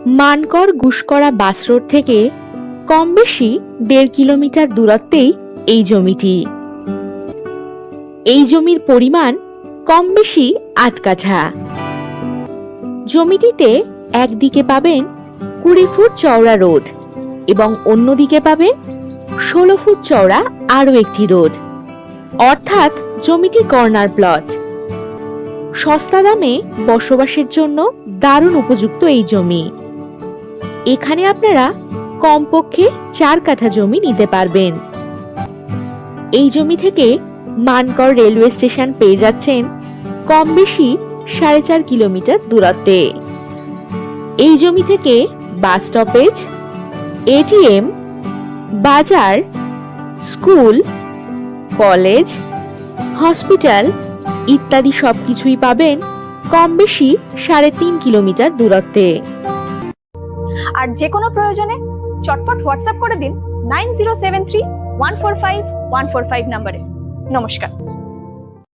মানকর গুসকরা বাস road থেকে কম বেশি ১.৫ kilometre দূরত্বেই এই জমিটি। এই জমির পরিমাণ কম বেশি ৮ কাঠা। জমিটিতে একদিকে পাবেন ২০ ফুট চওড়া রোড এবং অন্যদিকে পাবেন ১৬ ফুট চওড়া আরো একটি রোড, অর্থাৎ জমিটি কর্নার প্লট। সস্তা দামে বসবাসের জন্য দারুণ উপযুক্ত এই জমি। এখানে আপনারা কমপক্ষে ৪ কাঠা জমি নিতে পারবেন। এই জমি থেকে মানকর রেলওয়ে স্টেশন পেয়ে যাচ্ছেন কম বেশি ৪.৫ কিলোমিটার দূরত্বে। এই জমি থেকে বাস স্টপেজ, এটিএম, বাজার, স্কুল, কলেজ, হসপিটাল ইত্যাদি সবকিছুই পাবেন কম বেশি ৩.৫ কিলোমিটার দূরত্বে। আর যে কোনো প্রয়োজনে চটপট হোয়াটসঅ্যাপ করে দিন 9073145145 নম্বরে। নমস্কার।